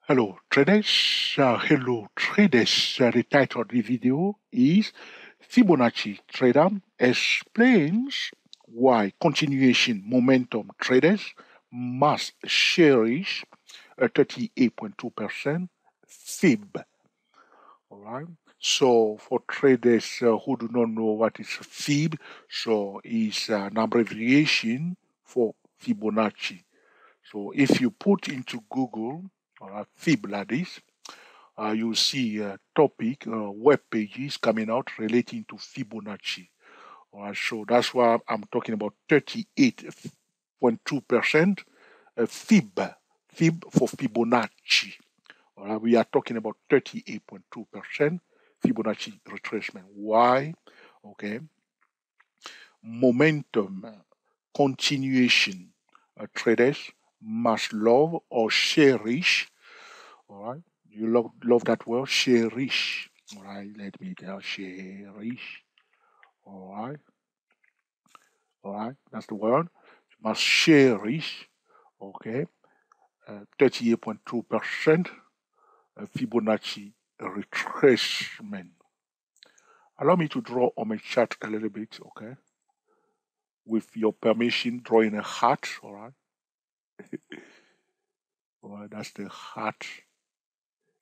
Hello traders, the title of the video is Fibonacci Trader explains why continuation momentum traders must cherish a 38.2% Fib. Alright, so for traders who do not know what is Fib, so it's an abbreviation for Fibonacci. So if you put into Google Fib like this, you'll see topic web pages coming out relating to Fibonacci. So that's why I'm talking about 38.2% Fib for Fibonacci. We are talking about 38.2% Fibonacci retracement. Why? Okay, momentum continuation traders must love or cherish. All right, you love that word, cherish. All right, let me tell cherish. All right, that's the word. You must cherish. Okay, 38.2% Fibonacci retracement. Allow me to draw on my chart a little bit. Okay, with your permission, drawing a heart. All right. All right, that's the heart.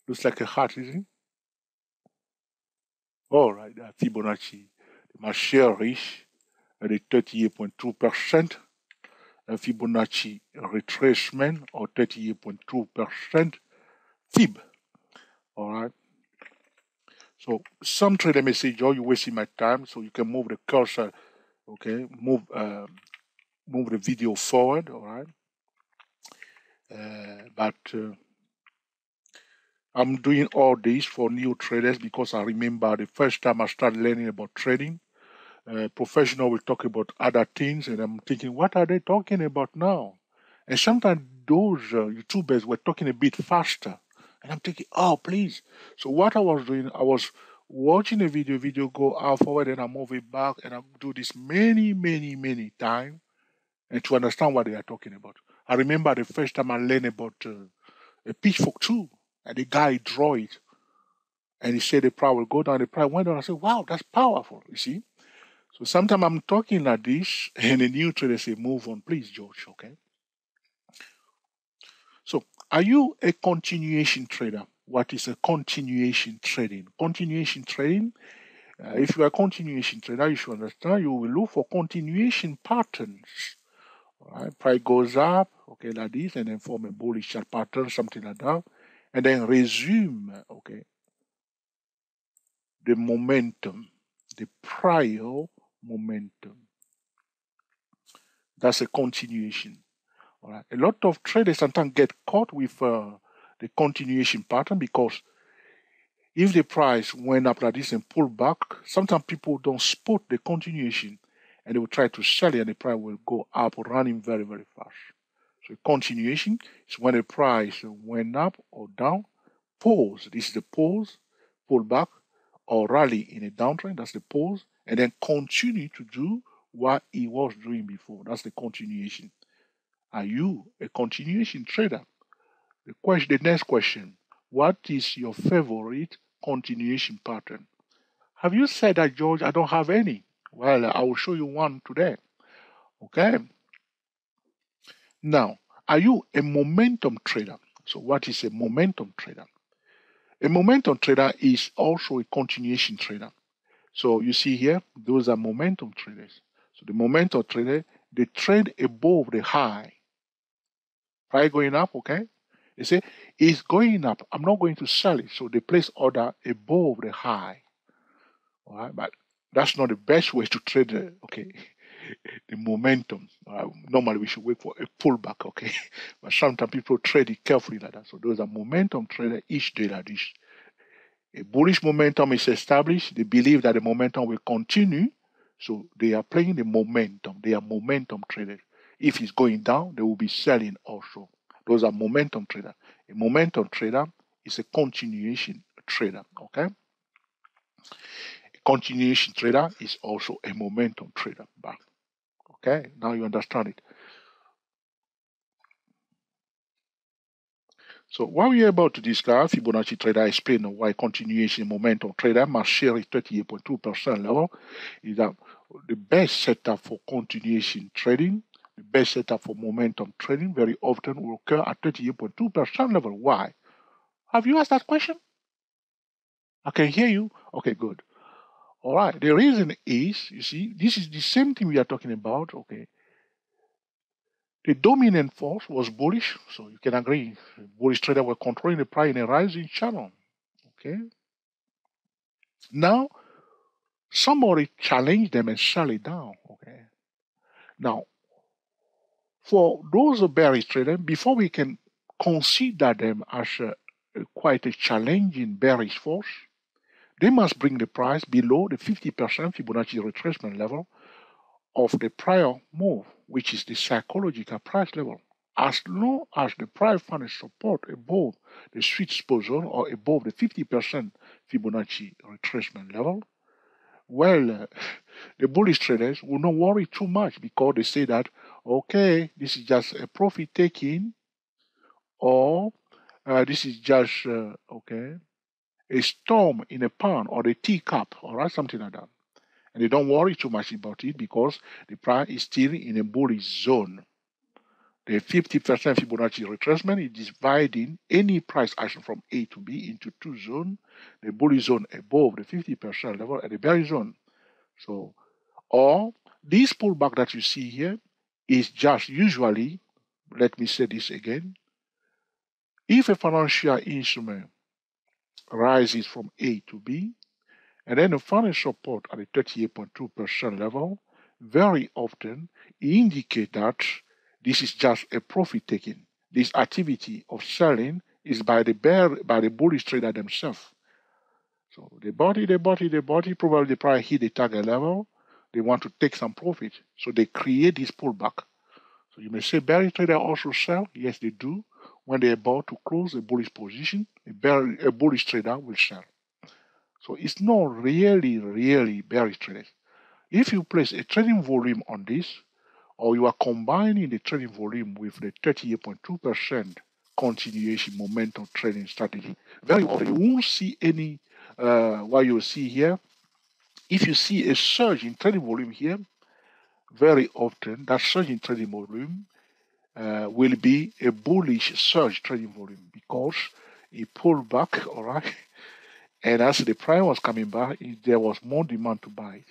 Looks like a heart, isn't it? All right, Fibonacci. They must cherish the 38.2% Fibonacci retracement or 38.2% Fib. All right. So some trader may say, Joe, you're wasting my time. So you can move the cursor. Okay, move the video forward. All right. But I'm doing all this for new traders because I remember the first time I started learning about trading. Professional will talk about other things, and I'm thinking, what are they talking about now? And sometimes those YouTubers were talking a bit faster, and I'm thinking, oh, please. So what I was doing, I was watching a video go out forward, and I move it back, and I do this many times, and to understand what they are talking about. I remember the first time I learned about a pitchfork tool, and the guy draw it, and he said the price will go down. The price went down. I said, wow, that's powerful. You see. So sometimes I'm talking like this, and a new trader say, move on, please, George, okay? So are you a continuation trader? What is a continuation trading? Continuation trading, if you are a continuation trader, you should understand you will look for continuation patterns. All right, price goes up, okay, like this, and then form a bullish chart pattern, something like that, and then resume, okay, the momentum, the prior momentum. That's a continuation. All right. A lot of traders sometimes get caught with the continuation pattern because if the price went up like this and pulled back, sometimes people don't spot the continuation and they will try to sell it and the price will go up running very fast. So continuation is when the price went up or down, pause. This is the pause, pull back, or rally in a downtrend. That's the pause, and then continue to do what it was doing before. That's the continuation. Are you a continuation trader? The next question, what is your favorite continuation pattern? Have you said that, George, I don't have any? Well, I will show you one today. Okay. Now, are you a momentum trader? So what is a momentum trader? A momentum trader is also a continuation trader. So you see here, those are momentum traders. So the momentum trader, they trade above the high. Price going up, okay? They say, it's going up. I'm not going to sell it. So they place order above the high. All right, but that's not the best way to trade, okay, the momentum. Normally, we should wait for a pullback, okay? But sometimes people trade it carefully like that. So those are momentum traders each day like this. A bullish momentum is established. They believe that the momentum will continue. So they are playing the momentum. They are momentum traders. If it's going down, they will be selling also. Those are momentum traders. A momentum trader is a continuation trader, okay? A continuation trader is also a momentum trader. But, okay, now you understand it. So what we are about to discuss, Fibonacci trader explain why continuation momentum trader must share 38.2% level is that the best setup for continuation trading, the best setup for momentum trading very often will occur at 38.2% level. Why? Have you asked that question? I can hear you. Okay, good. All right. The reason is, you see, this is the same thing we are talking about. Okay. The dominant force was bullish, so you can agree. Bullish traders were controlling the price in a rising channel. Okay. Now, somebody challenged them and shut it down. Okay. Now, for those bearish traders, before we can consider them as quite a challenging bearish force, they must bring the price below the 50% Fibonacci retracement level of the prior move, which is the psychological price level. As long as the price finds support above the sweet spot zone or above the 50% Fibonacci retracement level, well, the bullish traders will not worry too much because they say that, okay, this is just a profit taking, or this is just, okay, a storm in a pan or a teacup, or something like that. And they don't worry too much about it because the price is still in a bullish zone. The 50% Fibonacci retracement is dividing any price action from A to B into two zones, the bullish zone above the 50% level and the bearish zone. So, or this pullback that you see here is just usually, let me say this again, if a financial instrument rises from A to B, and then the final support at the 38.2% level, very often indicate that this is just a profit taking. This activity of selling is by the bullish trader themselves. So they bought it, probably the price hit the target level. They want to take some profit. So they create this pullback. So you may say bearish trader also sell. Yes, they do. When they're about to close a bullish position, a bullish trader will sell. So it's not really bearish traders. If you place a trading volume on this, or you are combining the trading volume with the 38.2% continuation momentum trading strategy, very often you won't see any, what you will see here. If you see a surge in trading volume here, very often that surge in trading volume will be a bullish surge trading volume because it pulled back, all right? And as the price was coming back, there was more demand to buy it.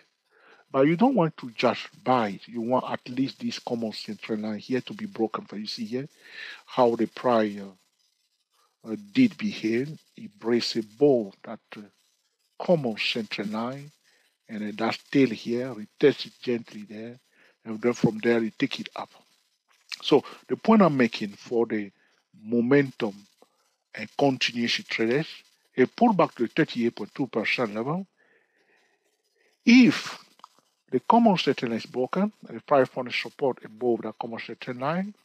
But you don't want to just buy it. You want at least this common sense trend line here to be broken. For you see here how the price did behave. It breaks above that common sense trend line, and then that tail here, retest it gently there, and then from there you take it up. So the point I'm making for the momentum and continuation traders, a pullback to the 38.2% level. If the common trend line is broken, and the price finds support above that common trend line,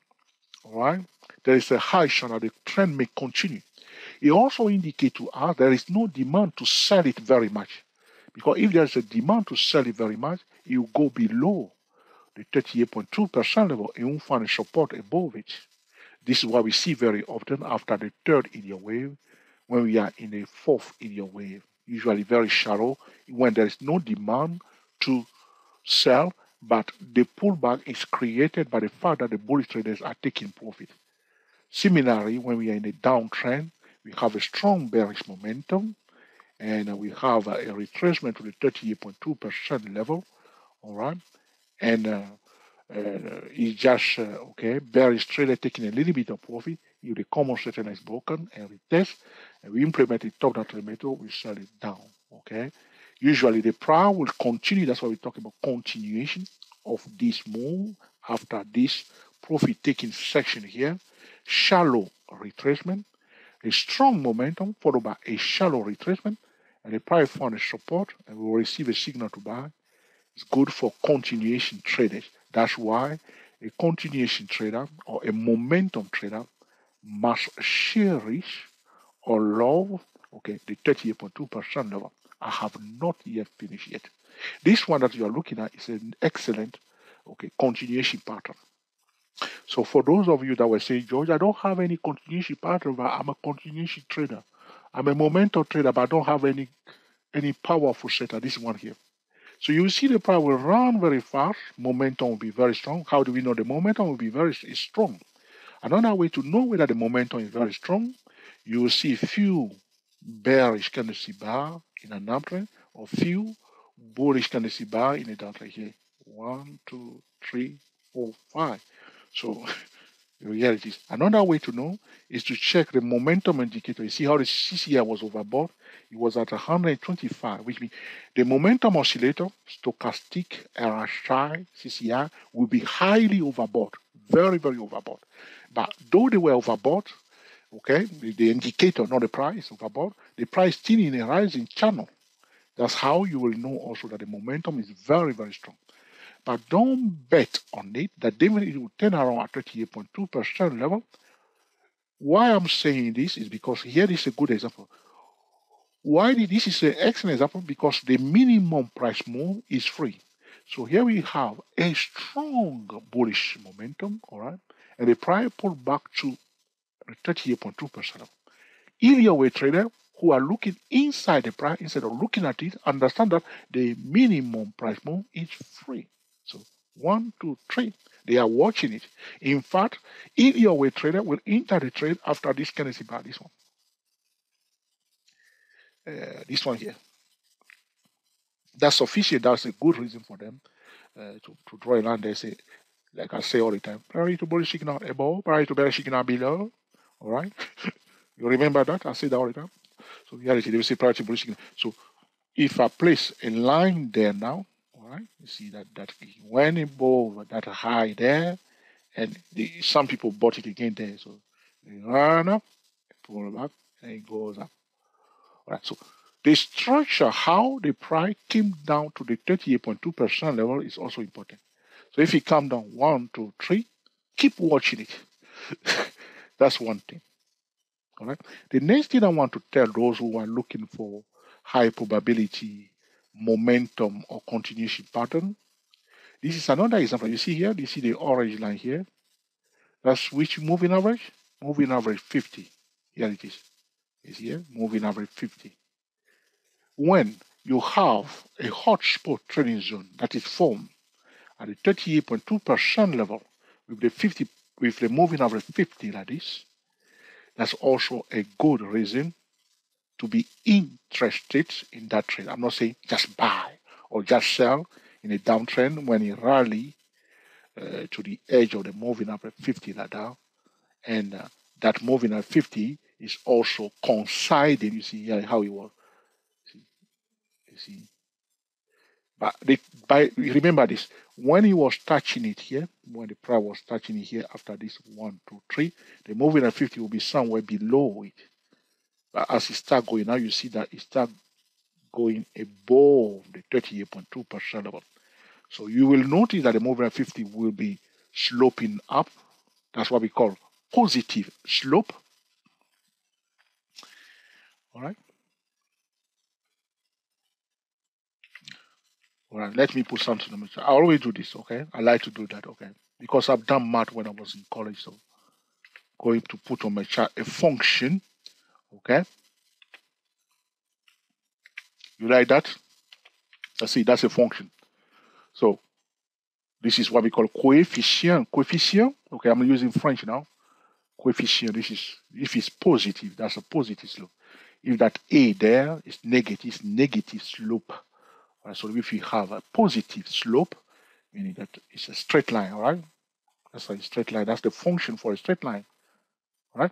all right, there is a high chance that the trend may continue. It also indicates to us there is no demand to sell it very much. Because if there's a demand to sell it very much, it will go below the 38.2% level and won't find support above it. This is what we see very often after the third idiot wave, when we are in a fourth idiot wave, usually very shallow, when there is no demand to sell, but the pullback is created by the fact that the bullish traders are taking profit. Similarly, when we are in a downtrend, we have a strong bearish momentum, and we have a retracement to the 38.2% level, all right, and it's just okay, bearish trader taking a little bit of profit. If the common trend is broken and retest, and we implement the top down trend method, we sell it down. Okay, usually the price will continue. That's why we talk about continuation of this move after this profit taking section here. Shallow retracement, a strong momentum followed by a shallow retracement, and the price found a support and we will receive a signal to buy. It's good for continuation traders. That's why a continuation trader or a momentum trader must cherish or love, okay, the 38.2% level. I have not yet finished yet. This one that you are looking at is an excellent, okay, continuation pattern. So for those of you that were saying, George, I don't have any continuation pattern, but I'm a continuation trader. I'm a momentum trader, but I don't have any powerful setter. This one here. So you see the price will run very fast. Momentum will be very strong. How do we know the momentum will be very strong? Another way to know whether the momentum is very strong, you will see few bearish candlestick bar in an uptrend or few bullish candlestick bar in a downtrend here. 1, 2, 3, 4, 5. So here it is. Another way to know is to check the momentum indicator. You see how the CCI was overbought? It was at 125, which means the momentum oscillator, stochastic, RSI, CCI, will be highly overbought, very, very overbought. But though they were overbought, okay, the indicator, not the price, overbought, the price still in a rising channel. That's how you will know also that the momentum is very, very strong. But don't bet on it that definitely it will turn around at 38.2% level. Why I'm saying this is because here is a good example. Why this is an excellent example? Because the minimum price move is free. So here we have a strong bullish momentum, all right, and the price pulled back to 38.2%. If you're a trader who are looking inside the price instead of looking at it, understand that the minimum price move is free. So 1, 2, 3, they are watching it. In fact, if you're a trader, will enter the trade after this candlestick bar, this one here. That's sufficient. That's a good reason for them to draw a line. They say, like I say all the time, priority to bullish signal above, priority to bearish signal below. All right, you remember that? I say that all the time. So in reality, they will say priority bullish signal. So if I place a line there now, all right, you see that went above that high there, and some people bought it again there. So they run up, pull back, and it goes up. All right, so the structure, how the price came down to the 38.2% level is also important. So if it come down 1, 2, 3, keep watching it. That's one thing. All right. The next thing I want to tell those who are looking for high probability momentum or continuation pattern, this is another example. You see here, you see the orange line here. That's which moving average? Moving average 50. Here it is. It's here, moving average 50. When you have a hot spot trading zone that is formed at the 38.2% level with the moving average 50 like this, that's also a good reason to be interested in that trade. I'm not saying just buy or just sell in a downtrend when it rally to the edge of the moving average 50 like that, and that moving average 50 is also coinciding. You see here how it was. You see. But remember this, when he was touching it here, when the price was touching it here after this 1, 2, 3, the moving at 50 will be somewhere below it. But as it start going now, you see that it start going above the 38.2% level. So you will notice that the moving at 50 will be sloping up. That's what we call positive slope. All right. All right, let me put something on the chart. I always do this, okay? I like to do that, okay? Because I've done math when I was in college, so going to put on my chart a function, okay? You like that? Let's see, that's a function. So this is what we call coefficient. Coefficient, okay, I'm using French now. Coefficient, this is, if it's positive, that's a positive slope. If that A there is negative slope. Right, so if you have a positive slope, meaning that it's a straight line, all right? That's a straight line. That's the function for a straight line, all right?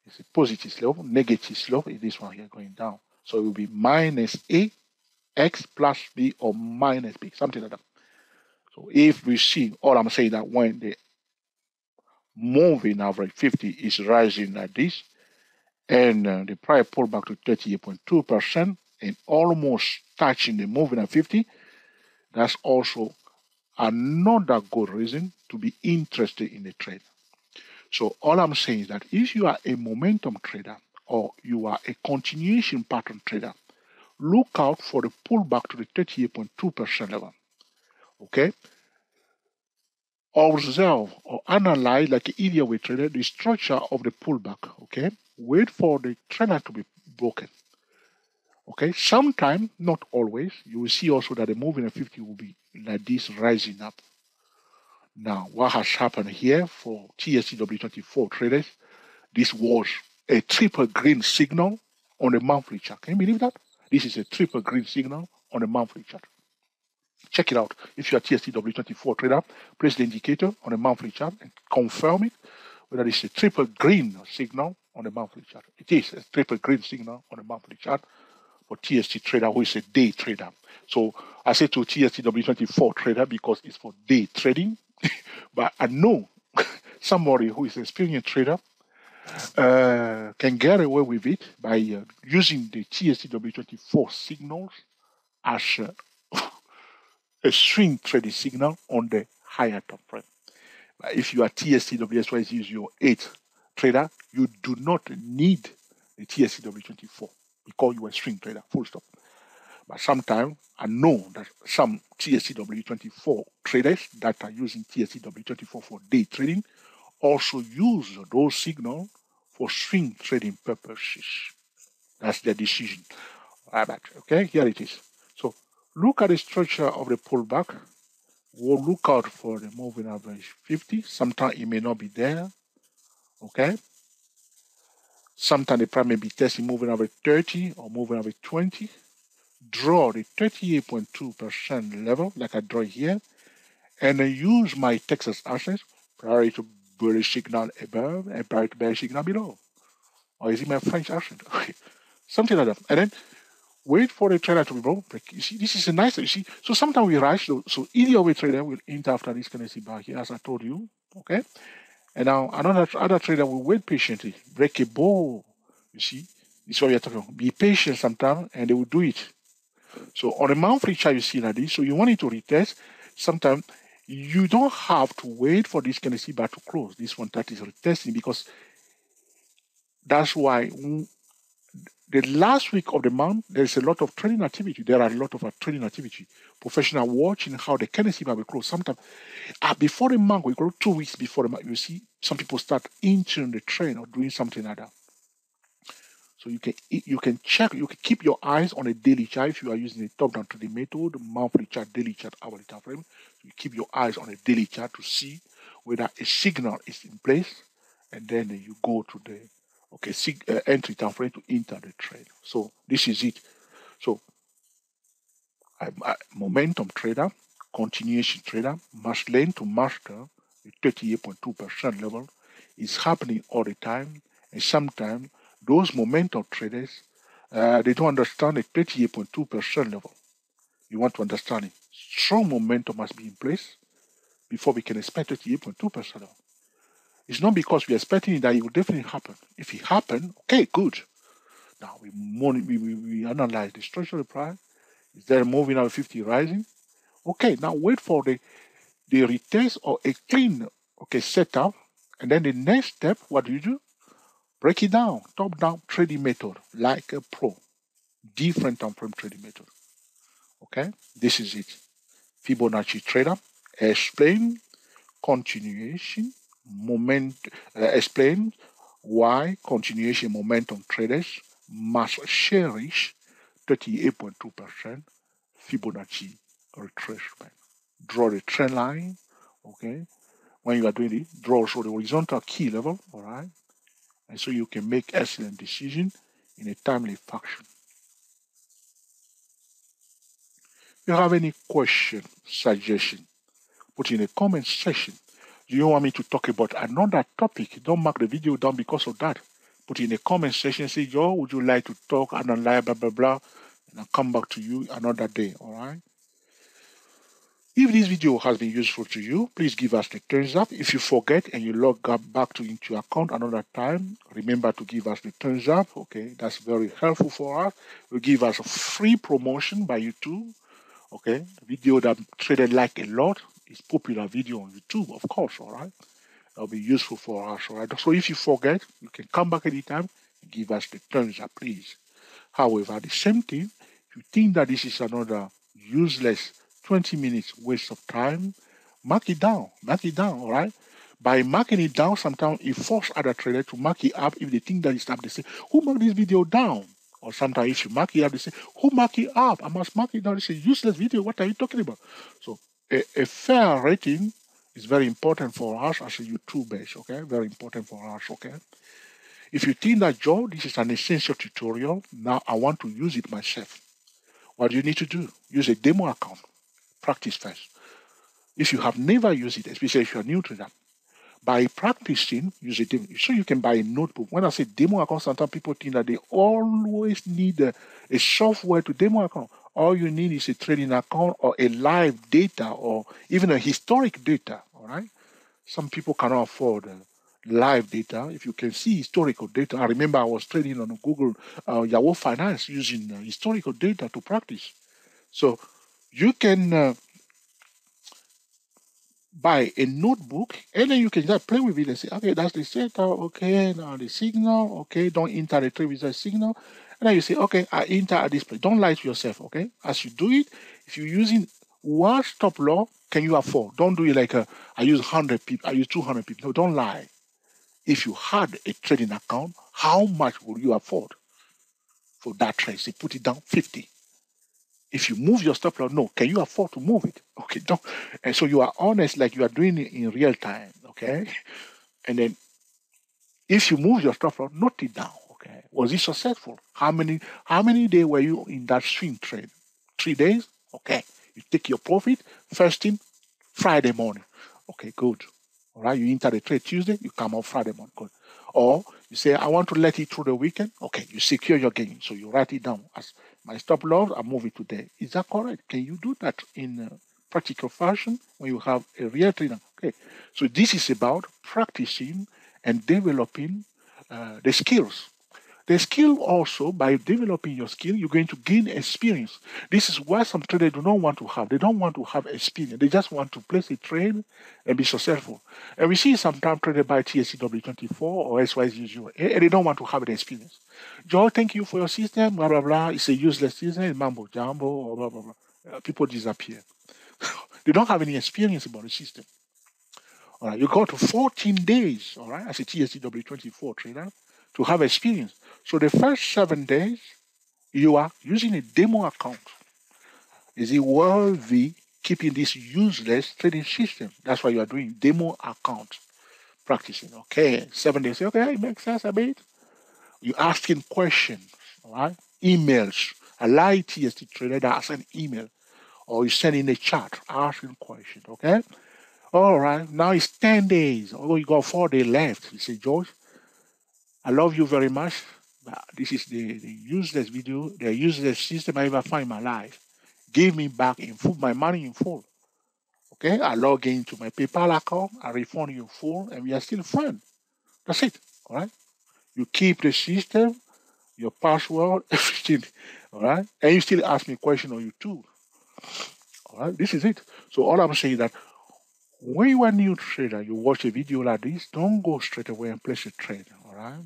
It's a positive slope. Negative slope is this one here going down. So it will be minus A, X plus B, or minus B, something like that. So if we see, all I'm saying that when the moving average 50 is rising like this, and the price pull back to 38.2% and almost touching the moving at 50, that's also another good reason to be interested in the trade. So all I'm saying is that if you are a momentum trader or you are a continuation pattern trader, look out for the pullback to the 38.2% level. Okay? observe or analyze, like an idiot way trader, the structure of the pullback. Okay, wait for the trend to be broken. Okay, sometime, not always, you will see also that the moving at 50 will be like this, rising up. Now, what has happened here for TSCW24 traders? This was a triple green signal on the monthly chart. Can you believe that? This is a triple green signal on the monthly chart. Check it out. If you are TSCW24 trader, place the indicator on the monthly chart and confirm it whether it's a triple green signal on the monthly chart. It is a triple green signal on the monthly chart for TST trader who is a day trader. So I say to TSTW24 trader because it's for day trading, but I know somebody who is an experienced trader can get away with it by using the TSTW24 signals as a swing trading signal on the higher time frame. But if you are TSTWSY is your 8 trader, you do not need the TSTW24 because you are a swing trader, full stop. But sometimes I know that some TSCW24 traders that are using TSCW24 for day trading also use those signals for swing trading purposes. That's their decision. Okay, here it is. So look at the structure of the pullback. We'll look out for the moving average 50. Sometimes it may not be there. Okay. Sometimes the price may be testing moving average 30 or moving average 20. Draw the 38.2% level like I draw here, and then use my Texas accent prior to bullish signal above and prior to bearish signal below. Or is it my French accent? Okay. Something like that. And then wait for the trader to be broken. You see, this is a nice, you see. So sometimes we rush. So either way trader will enter after this currency bar here, as I told you. Okay. And now other trader will wait patiently. Break a ball. You see, this is what we are talking about. Be patient sometimes, and they will do it. So on a monthly chart, you see like this. So you want it to retest. Sometimes you don't have to wait for this candlestick bar to close. This one that is retesting, because that's why the last week of the month, there's a lot of trading activity. There are a lot of trading activity. Professional watching how the candlestick bar will close. Sometimes before the month, we go 2 weeks before the month, you see some people start entering the trend or doing something like that. So you can check, you can keep your eyes on a daily chart if you are using a top-down trading method, monthly chart, daily chart, hourly time frame. So you keep your eyes on a daily chart to see whether a signal is in place, and then you go to the entry time frame to enter the trade. So this is it. So momentum trader, continuation trader must learn to master the 38.2% level. It's happening all the time, and sometimes those momentum traders, they don't understand the 38.2% level. You want to understand it. Strong momentum must be in place before we can expect 38.2% level. It's not because we're expecting that it will definitely happen. If it happens, okay, good. Now we analyze the structure of the price. Is there moving out 50 rising? Okay, now wait for the retest or a clean setup, and then the next step, what do? Break it down, top-down trading method, like a pro, different time frame trading method. Okay, this is it. Fibonacci trader, explain continuation, explain why continuation momentum traders must cherish 38.2% Fibonacci retracement. Draw the trend line, okay? When you are doing it, draw also the horizontal key level, all right? And so you can make excellent decisions in a timely fashion. If you have any question, suggestion, put in the comment section. Do you want me to talk about another topic? Don't mark the video down because of that. Put in the comment section, say, Joe, would you like to talk and blah, blah, blah, and I'll come back to you another day, all right? If this video has been useful to you, please give us the thumbs up. If you forget and you log back into your account another time, remember to give us the thumbs up. Okay, that's very helpful for us. Will give us a free promotion by YouTube. Okay, the video that traded like a lot is popular video on YouTube, of course. All right, that'll be useful for us. All right. So if you forget, you can come back anytime and give us the thumbs up, please. However, the same thing, if you think that this is another useless 20 minutes waste of time, Mark it down. Mark it down, all right? By marking it down, sometimes it forces other traders to mark it up. If they think that it's up, they say, who marked this video down? Or sometimes if you mark it up, they say, who mark it up? I must mark it down. It's a useless video. What are you talking about? So a fair rating is very important for us as a YouTubers, okay? Very important for us, okay? If you think that, Joe, this is an essential tutorial, now I want to use it myself. What do you need to do? Use a demo account. Practice first. If you have never used it, especially if you are new to that, by practicing, use a demo. So you can buy a notebook. When I say demo account, sometimes people think that they always need a software to demo account. All you need is a trading account or a live data or even a historic data, all right? Some people cannot afford live data. If you can see historical data, I remember I was trading on Google Yahoo Finance using historical data to practice. So you can buy a notebook and then you can just play with it and say, okay, that's the setup, okay, now the signal, okay, don't enter the trade with the signal. And then you say, okay, I enter at this place. Don't lie to yourself, okay? As you do it, if you're using one stop loss, can you afford? Don't do it like I use 100 people, I use 200 people. No, don't lie. If you had a trading account, how much would you afford for that trade? Say, put it down 50. If you move your stop loss, no, can you afford to move it? Okay, don't. And so you are honest, like you are doing it in real time, okay? And then if you move your stop loss, note it down, okay? Was it successful? How many days were you in that swing trade? 3 days? Okay. You take your profit first thing Friday morning. Okay, good. All right, you enter the trade Tuesday, you come out Friday morning. Good. Or you say, I want to let it through the weekend. Okay, you secure your gain. So you write it down as my stop loss, I move it today. Is that correct? Can you do that in practical fashion when you have a real trader? Okay, so this is about practicing and developing the skills. The skill also, by developing your skill, you're going to gain experience. This is why some traders do not want to have. They don't want to have experience. They just want to place a trade and be successful. And we see sometimes traders buy TSCW24 or SYZ0, and they don't want to have the experience. Joel, thank you for your system, blah, blah, blah. It's a useless system, it's mambo jumbo, or blah, blah, blah. People disappear. They don't have any experience about the system. All right, you go to 14 days, all right, as a TSCW24 trader to have experience. So the first 7 days, you are using a demo account. Is it worthy keeping this useless trading system? That's why you are doing demo account practicing. Okay, 7 days. Okay, it makes sense a bit. You're asking questions, all right? Emails. A live TST trader that send email, or you send in a chat asking questions. Okay. All right. Now it's 10 days. Although you got 4 days left. You say, George, I love you very much. But this is the useless video, the useless system I ever find in my life. Give me back in full, my money in full. Okay, I log into my PayPal account, I refund you full, and we are still friends. That's it. All right. You keep the system, your password, everything. All right. And you still ask me a question on YouTube. All right. This is it. So all I'm saying is that when you are a new trader, you watch a video like this, don't go straight away and place a trade. All right.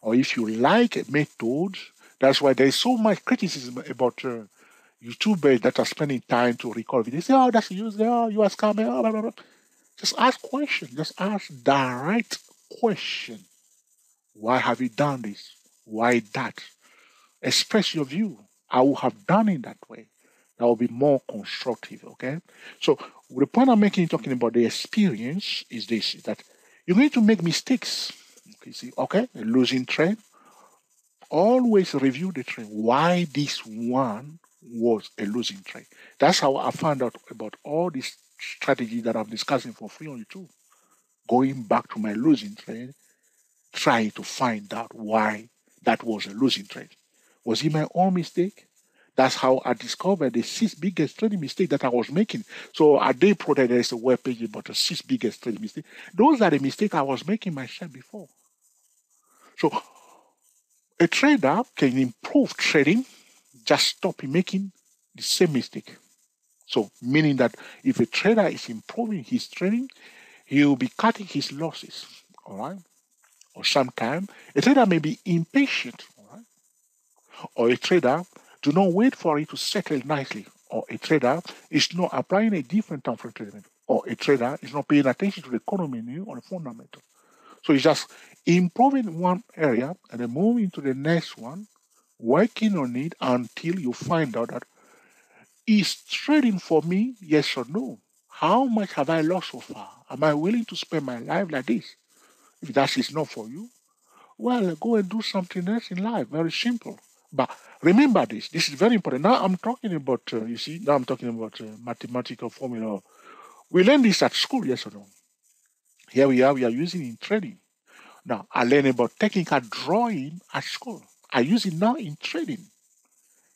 Or if you like methods, that's why there is so much criticism about YouTubers that are spending time to record videos. They say, oh, that's useless, oh, you are scamming, oh, blah, blah, blah. Just ask questions. Just ask direct question. Why have you done this? Why that? Express your view. I would have done it that way. That will be more constructive, okay? So the point I'm making talking about the experience is this, is that you're going to make mistakes. Okay, see, okay, a losing trade. Always review the trade. Why this one was a losing trade. That's how I found out about all these strategies that I'm discussing for free on YouTube. Going back to my losing trade, trying to find out why that was a losing trade. Was it my own mistake? That's how I discovered the 6 biggest trading mistakes that I was making. So at Daypro, there is a web page about the 6 biggest trading mistakes. Those are the mistakes I was making myself before. So a trader can improve trading, just stop making the same mistake. So meaning that if a trader is improving his trading, he will be cutting his losses. All right. Or sometimes a trader may be impatient. All right. Or a trader do not wait for it to settle nicely. Or a trader is not applying a different time frame treatment. or a trader is not paying attention to the economy news or the fundamental. So it's just improving one area and then moving to the next one, working on it until you find out that is trading for me, yes or no? How much have I lost so far? Am I willing to spend my life like this? If that is not for you, well, go and do something else in life. Very simple. But remember this. This is very important. Now I'm talking about, you see, now I'm talking about mathematical formula. We learn this at school, yes or no? Here we are using it in trading. Now, I learned about technical drawing at school. I use it now in trading.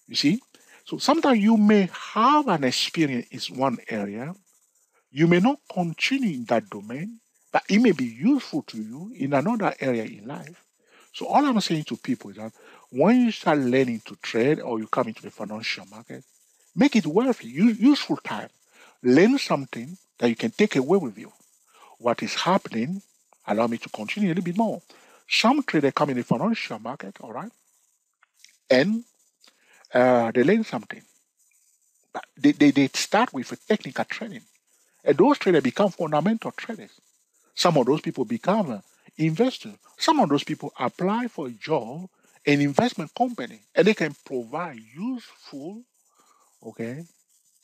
You see? So sometimes you may have an experience in one area. You may not continue in that domain, but it may be useful to you in another area in life. So all I'm saying to people is that when you start learning to trade or you come into the financial market, make it worthy, useful time. Learn something that you can take away with you. What is happening, allow me to continue a little bit more. Some traders come in the financial market, all right, and they learn something. But they start with a technical training. And those traders become fundamental traders. Some of those people become investors. Some of those people apply for a job in investment company, and they can provide useful, okay,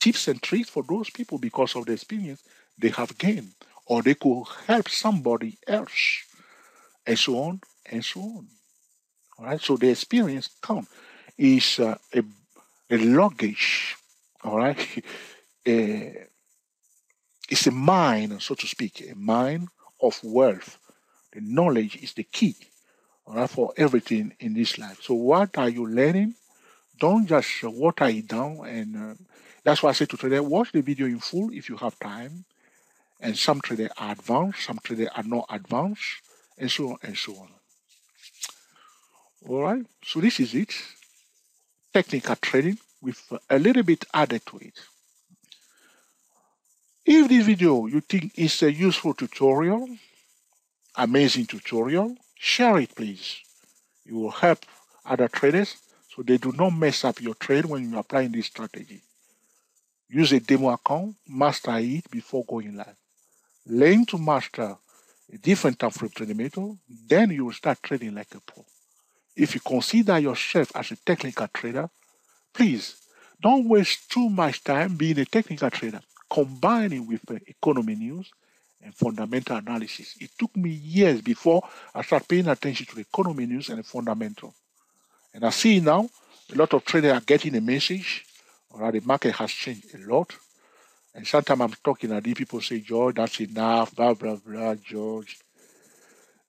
tips and tricks for those people because of the experience they have gained, or they could help somebody else, and so on and so on. All right. So the experience count is a luggage. All right. It's a mine, so to speak, a mine of wealth. The knowledge is the key, all right, for everything in this life. So what are you learning? Don't just water it down. And that's why I say to traders, watch the video in full if you have time. And some traders are advanced, some traders are not advanced, and so on and so on. All right. So this is it. Technical trading with a little bit added to it. If this video you think is a useful tutorial, amazing tutorial, share it please. It will help other traders so they do not mess up your trade when you're applying this strategy. Use a demo account, master it before going live. Learn to master a different time frame trading method, then you will start trading like a pro. If you consider yourself as a technical trader, please don't waste too much time being a technical trader. Combine it with economy news and fundamental analysis. It took me years before I started paying attention to the economy news and the fundamental. And I see now a lot of traders are getting a message. All right, the market has changed a lot. And sometimes I'm talking and people say, George, that's enough, blah, blah, blah, George.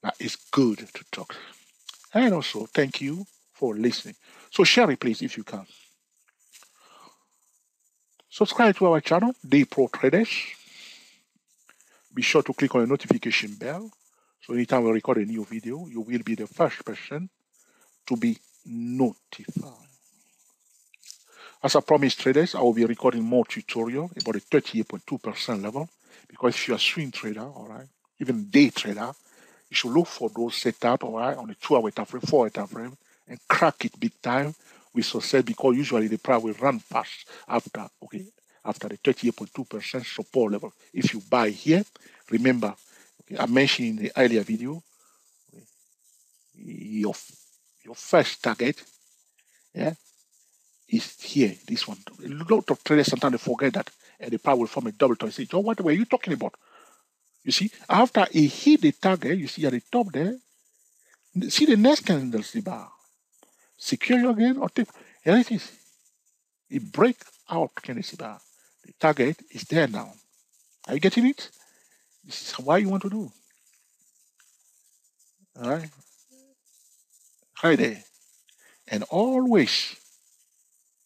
But it's good to talk. And also, thank you for listening. So share it, please, if you can. Subscribe to our channel, The Pro Traders. Be sure to click on the notification bell. So anytime we record a new video, you will be the first person to be notified. As I promised traders, I will be recording more tutorial about the 38.2% level. Because if you're a swing trader, all right, even day trader, you should look for those setup, all right, on the 2-hour time frame, 4-hour time frame, and crack it big time with success because usually the price will run fast after the 38.2% support level. If you buy here, remember, I mentioned in the earlier video, your first target, yeah, is here, this one. A lot of traders sometimes they forget that, and the price will form a double top. Say, John, what were you talking about? You see, after it hit the target, you see at the top there, see the next candlestick bar. Secure again or take, here it is. It break out candlestick bar. The target is there now. Are you getting it? This is what you want to do. All right? Right there. And always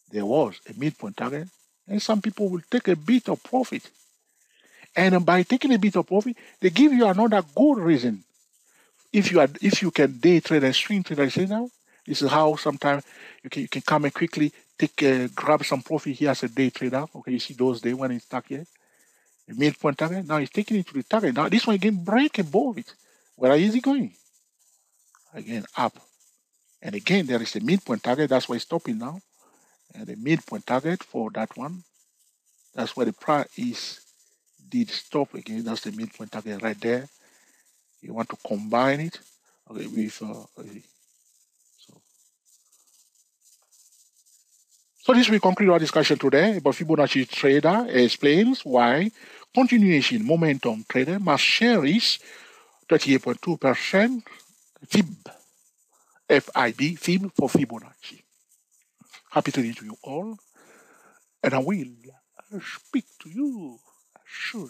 there was a midpoint target, and some people will take a bit of profit. And by taking a bit of profit, they give you another good reason. If you can day trade and swing trade, I say now, this is how sometimes you can come and quickly grab some profit here as a day trader. Okay, you see those days when it's stuck here, the midpoint target. Now it's taking it to the target. Now this one again break above it. Where is it going? Again up, and again there is a midpoint target. That's why it's stopping now, and the midpoint target for that one. That's where the price is did stop again. That's the midpoint target right there. You want to combine it, okay, with so this will conclude our discussion today about Fibonacci trader explains why continuation momentum trader must cherish 38.2% Fib, Fib for Fibonacci. Happy trading to you all, and I will speak to you soon.